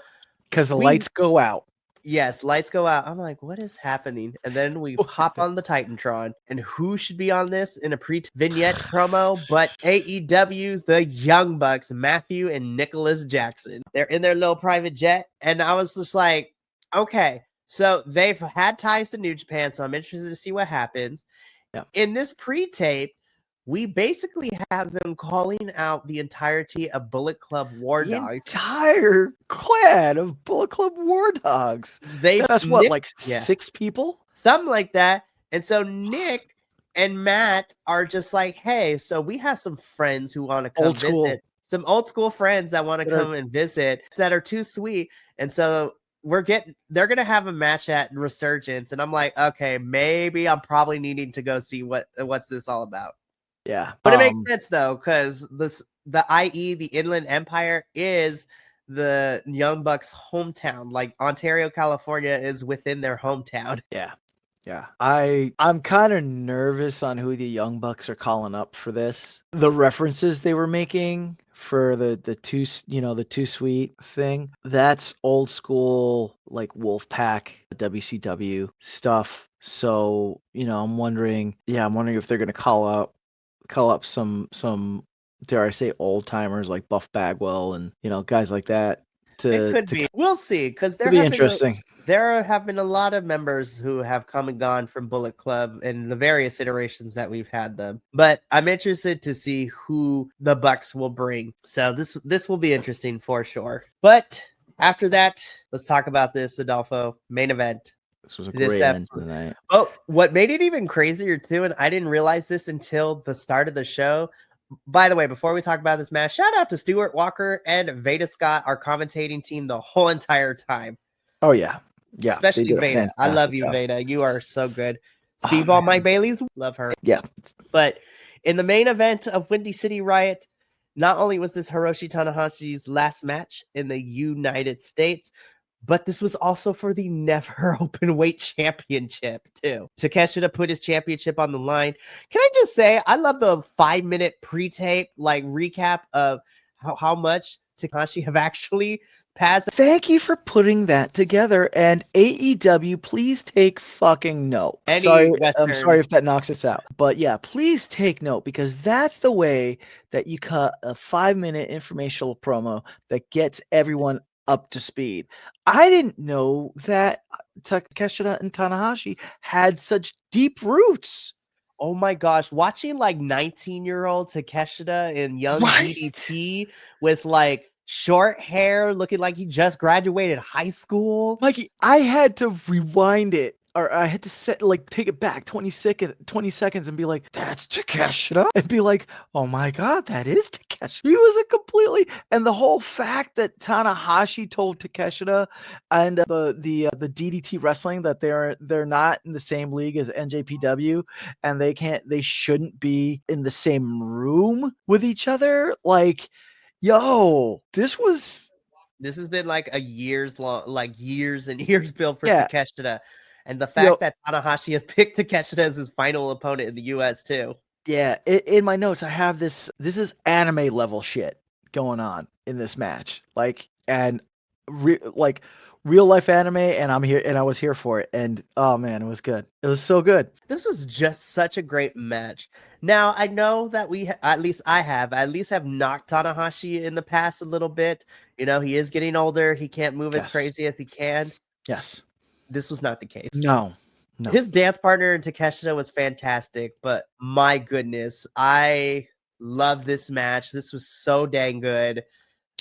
because the lights go out. Yes, lights go out. I'm like, what is happening? And then we hop on the Titantron. And who should be on this in a pre-vignette promo but AEW's The Young Bucks, Matthew and Nicholas Jackson. They're in their little private jet. And I was just like, okay. So they've had ties to New Japan, so I'm interested to see what happens. Yeah. In this pre-tape, we basically have them calling out the entirety of Bullet Club War Dogs. Entire clan of Bullet Club War Dogs. That's what, 6 people? Something like that. And so Nick and Matt are just like, hey, so we have some friends who want to come visit. Some old school friends that want to come and visit that are too sweet. And so they're going to have a match at Resurgence. And I'm like, okay, maybe I'm probably needing to go see what's this all about. Yeah. But it makes sense though, because the Inland Empire is the Young Bucks' hometown. Like Ontario, California is within their hometown. Yeah. Yeah. I'm kind of nervous on who the Young Bucks are calling up for this. The references they were making for the too sweet thing, that's old school like Wolfpack WCW stuff. So, I'm wondering if they're going to call up some dare I say old timers like Buff Bagwell and guys like that. It could be. We'll see, because there have been a lot of members who have come and gone from Bullet Club in the various iterations that we've had them. But I'm interested to see who the Bucks will bring. So this will be interesting for sure. But after that, let's talk about this Adolfo main event. This was a great event tonight. Oh, what made it even crazier too, and I didn't realize this until the start of the show. By the way, before we talk about this match, shout out to Stuart Walker and Veda Scott, our commentating team, the whole entire time. Oh yeah, yeah. Especially Veda. I love you, Veda. You are so good. Speedball Mike Bailey's, love her. Yeah. But in the main event of Windy City Riot, not only was this Hiroshi Tanahashi's last match in the United States, but this was also for the Never Openweight Championship, too. Takeshita put his championship on the line. Can I just say, I love the 5-minute pre-tape, recap of how much Takahashi have actually passed. Thank you for putting that together. And AEW, please take fucking note. I'm sorry if that knocks us out. But yeah, please take note, because that's the way that you cut a 5-minute informational promo that gets everyone up to speed. I didn't know that Takeshita and Tanahashi had such deep roots. Oh my gosh, watching 19-year-old Takeshita and young DDT with short hair, looking like he just graduated high school. Mikey, I had to rewind it, or I had to take it back 20 seconds and be like, that's Takeshita, and be like, oh my god, that is Takeshita. He was and the whole fact that Tanahashi told Takeshita and the DDT Wrestling that they're not in the same league as NJPW, and they shouldn't be in the same room with each other. Yo, this has been a years and years built for Takeshita. And the fact that Tanahashi has picked Takeshita as his final opponent in the US too. Yeah, in my notes I have this is anime level shit going on in this match. Real life anime, and I'm here, and I was here for it. And oh man, it was good. It was so good. This was just such a great match. Now I know that at least I have knocked Tanahashi in the past a little bit. He is getting older. He can't move as crazy as he can. Yes. This was not the case. No. His dance partner in Takeshita was fantastic, but my goodness, I Love this match. This was so dang good.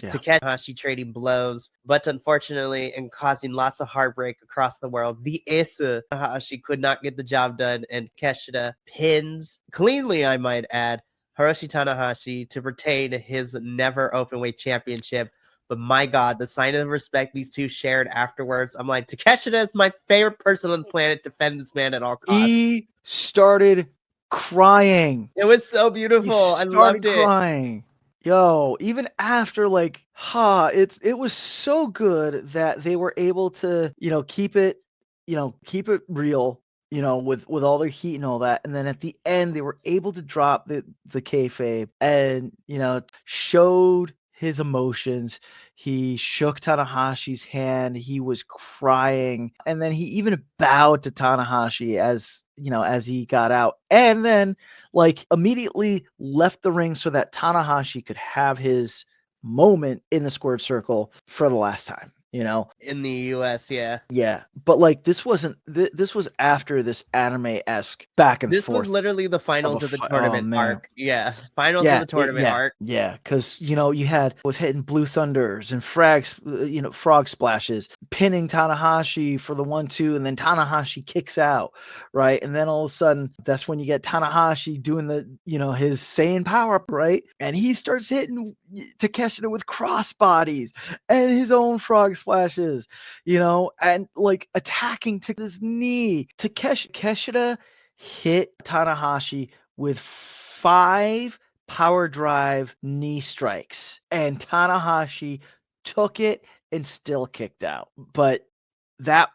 Yeah. Tanahashi trading blows, but unfortunately, and causing lots of heartbreak across the world, the Ace Tanahashi could not get the job done, and Takeshita pins cleanly, I might add, Hiroshi Tanahashi to retain his never openweight championship. But my God, the sign of respect these two shared afterwards. I'm like, Takeshita is my favorite person on the planet. Defend this man at all costs. He started crying. It was so beautiful. I loved it. Crying. Yo, even after it was so good that they were able to, keep it real, with all their heat and all that. And then at the end, they were able to drop the kayfabe and, showed his emotions. He shook Tanahashi's hand. He was crying. And then he even bowed to Tanahashi as he got out. And then immediately left the ring so that Tanahashi could have his moment in the squared circle for the last time. In the US, yeah. Yeah, but this wasn't. This was after this anime-esque back and forth. This was literally the finals of the tournament arc. Yeah, finals of the tournament arc. Yeah, because you was hitting blue thunders and frog splashes, pinning Tanahashi for the 1-2, and then Tanahashi kicks out, right? And then all of a sudden, that's when you get Tanahashi doing the his Saiyan power up, right? And he starts hitting Takeshita with crossbodies and his own frog splashes, and attacking to his knee. Takeshita hit Tanahashi with 5 power drive knee strikes, and Tanahashi took it and still kicked out. But that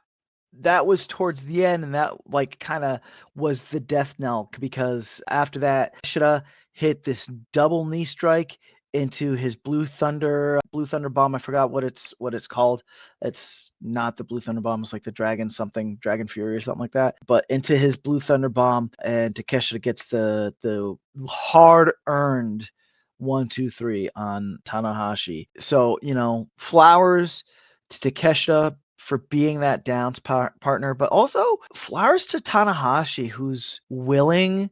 was towards the end, and that kind of was the death knell, because after that, Takeshita hit this double knee strike into his blue thunder bomb. I forgot what it's called. It's not the blue thunder bomb. It's like the dragon fury or something like that. But into his blue thunder bomb, and Takeshita gets the hard earned 1-2-3 on Tanahashi. So flowers to Takeshita for being that downs partner, but also flowers to Tanahashi, who's willing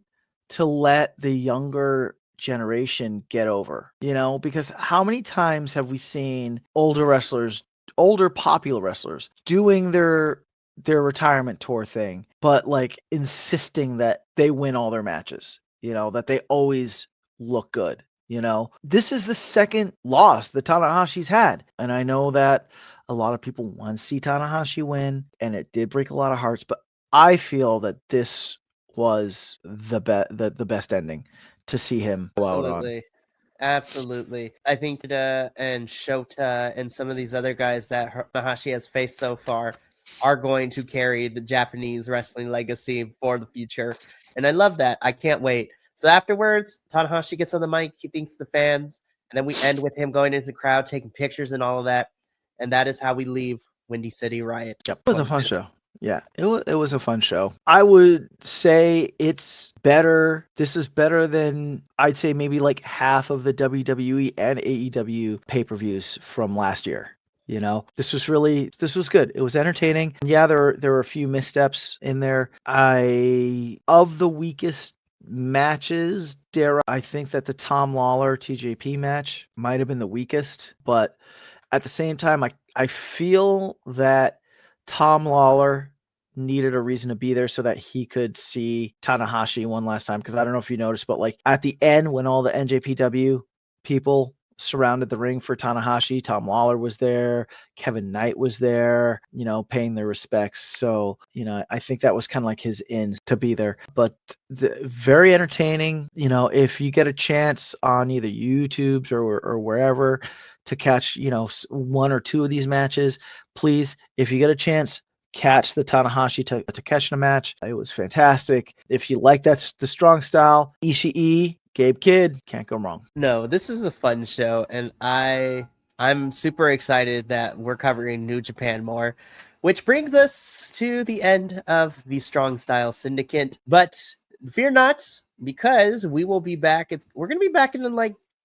to let the younger generation get over, because how many times have we seen older popular wrestlers doing their retirement tour thing, but insisting that they win all their matches, that they always look good. This is the second loss that Tanahashi's had, and I know that a lot of people want to see Tanahashi win, and it did break a lot of hearts, but I feel that this was the best ending to see him go out on. Absolutely. I think and Shota and some of these other guys that Tanahashi has faced so far are going to carry the Japanese wrestling legacy for the future. And I love that. I can't wait. So afterwards, Tanahashi gets on the mic. He thanks the fans. And then we end with him going into the crowd, taking pictures and all of that. And that is how we leave Windy City Riot. Yep. It was a fun show. Yeah, it was a fun show. I would say it's better. This is better than, I'd say, maybe half of the WWE and AEW pay-per-views from last year. This was good. It was entertaining. Yeah, there were a few missteps in there. Of the weakest matches, I think that the Tom Lawler TJP match might have been the weakest, but at the same time, I feel that Tom Lawler needed a reason to be there so that he could see Tanahashi one last time. Because I don't know if you noticed, but at the end, when all the NJPW people surrounded the ring for Tanahashi, Tom Lawler was there, Kevin Knight was there, paying their respects. So, I think that was kind of his ins to be there. But very entertaining. If you get a chance on either YouTube's or wherever to catch, one or two of these matches, please, if you get a chance, catch the Tanahashi Takeshita match. It was fantastic. If you like the strong style, Ishii, Gabe Kidd, can't go wrong. No, this is a fun show, and I'm super excited that we're covering New Japan more, which brings us to the end of the Strong Style Syndicate. But fear not, because we will be back. We're going to be back in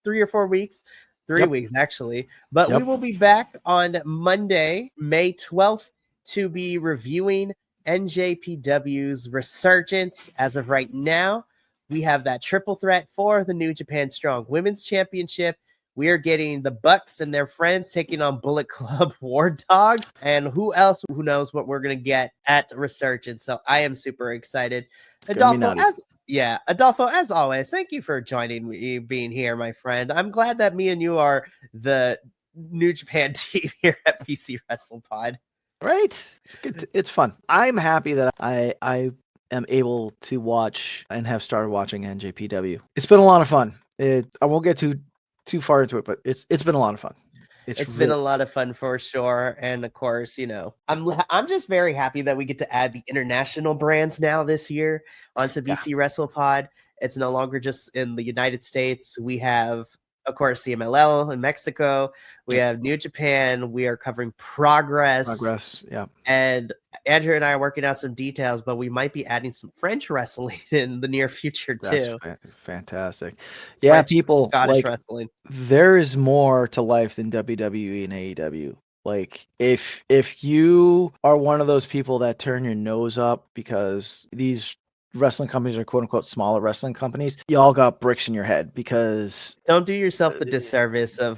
3 or 4 weeks. 3 weeks, actually. But we will be back on Monday, May 12th, to be reviewing NJPW's Resurgence. As of right now, we have that triple threat for the New Japan Strong Women's Championship. We are getting the Bucks and their friends taking on Bullet Club War Dogs. And who else? Who knows what we're going to get at Resurgence. So I am super excited. Adolfo, as always, thank you for joining me, being here, my friend. I'm glad that me and you are the New Japan team here at PC Wrestle Pod. Right? It's good. It's fun. I'm happy that I am able to watch and have started watching NJPW. It's been a lot of fun. I won't get too far into it, but it's been a lot of fun. It's been a lot of fun for sure. And of course, I'm just very happy that we get to add the international brands now this year onto BC Wrestle Pod. It's no longer just in the United States. We have, of course, CMLL in Mexico. We have New Japan. We are covering Progress. Yeah. And Andrew and I are working out some details, but we might be adding some French wrestling in the near future too. That's fantastic. Yeah, French, people, Scottish wrestling. There is more to life than WWE and AEW. Like, if you are one of those people that turn your nose up because these wrestling companies are quote unquote smaller wrestling companies, y'all got bricks in your head, because don't do yourself the disservice of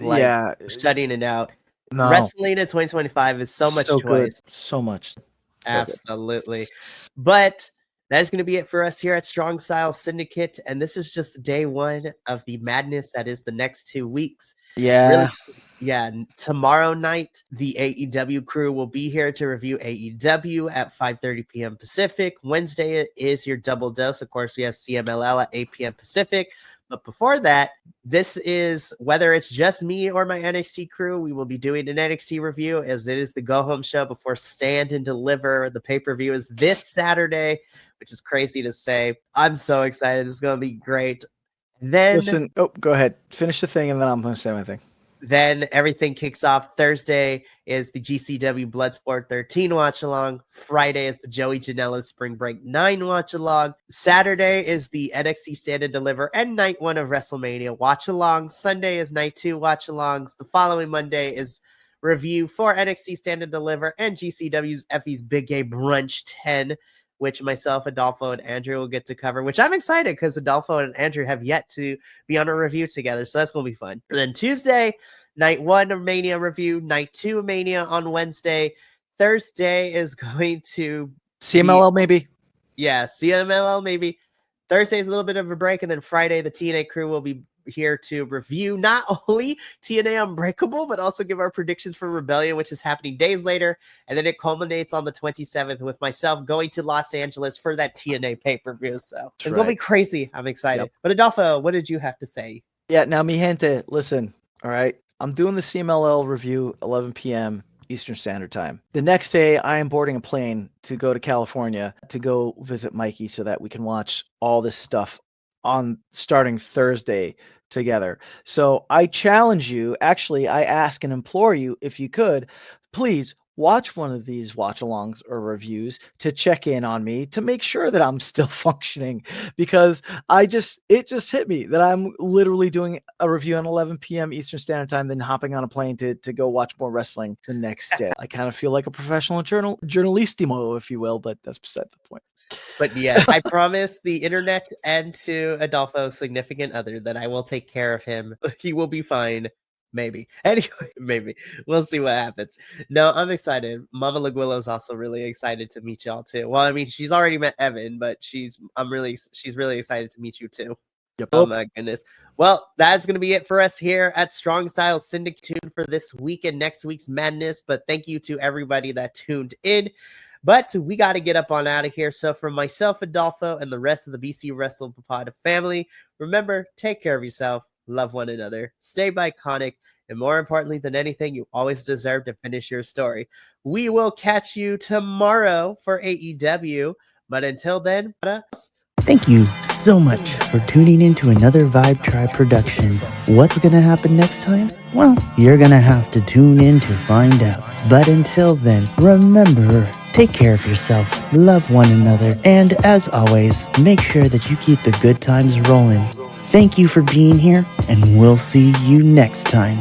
shutting it out. No. Wrestling in 2025 is so much choice. Good. So much. Absolutely. But that is going to be it for us here at Strong Style Syndicate. And this is just day one of the madness that is the next 2 weeks. Yeah. Really, tomorrow night, the AEW crew will be here to review AEW at 5:30 p.m. Pacific. Wednesday is your double dose. Of course, we have CMLL at 8 p.m. Pacific. But before that, this is, whether it's just me or my NXT crew, we will be doing an NXT review, as it is the go-home show before Stand and Deliver. The pay-per-view is this Saturday, which is crazy to say. I'm so excited. This is going to be great. Then, go ahead. Finish the thing, and then I'm going to say my thing. Then everything kicks off. Thursday is the GCW Bloodsport 13 watch along. Friday is the Joey Janela Spring Break 9 watch along. Saturday is the NXT Stand and Deliver and night 1 of WrestleMania watch along. Sunday is night 2 watch alongs. The following Monday is review for NXT Stand and Deliver and GCW's Effie's Big Game Brunch 10, which myself, Adolfo, and Andrew will get to cover, which I'm excited because Adolfo and Andrew have yet to be on a review together. So that's going to be fun. And then Tuesday, night 1 of Mania review, night 2 of Mania on Wednesday. Thursday is going to CMLL maybe. Yeah, CMLL maybe. Thursday is a little bit of a break. And then Friday, the TNA crew will be here to review not only TNA Unbreakable, but also give our predictions for Rebellion, which is happening days later. And then it culminates on the 27th with myself going to Los Angeles for that TNA pay-per-view. So it's going to be crazy. I'm excited. Yep. But Adolfo, what did you have to say? Yeah, now mi gente, listen, all right? I'm doing the CMLL review 11 p.m. Eastern Standard Time. The next day, I am boarding a plane to go to California to go visit Mikey so that we can watch all this stuff on starting Thursday together. So I challenge you, actually, I ask and implore you, if you could, please watch one of these watch-alongs or reviews to check in on me to make sure that I'm still functioning, because it just hit me that I'm literally doing a review on 11 p.m. Eastern Standard Time, then hopping on a plane to go watch more wrestling the next day. I kind of feel like a professional journalistimo, if you will, but that's beside the point. But yes, I promise the internet and to Adolfo's significant other that I will take care of him. He will be fine. Maybe. Anyway, maybe. We'll see what happens. No, I'm excited. Mama Laguilla is also really excited to meet y'all too. Well, I mean, she's already met Evan, but she's really excited to meet you too. Yep. Oh my goodness. Well, that's going to be it for us here at Strong Style Syndicate for this week and next week's madness. But thank you to everybody that tuned in. But we got to get up on out of here. So from myself, Adolfo, and the rest of the BC Wrestle Pod family, remember, take care of yourself, love one another, stay Bi-Conic, and more importantly than anything, you always deserve to finish your story. We will catch you tomorrow for AEW. But until then, thank you so much for tuning in to another Vibe Tribe production. What's going to happen next time? Well, you're going to have to tune in to find out. But until then, remember, take care of yourself, love one another, and as always, make sure that you keep the good times rolling. Thank you for being here, and we'll see you next time.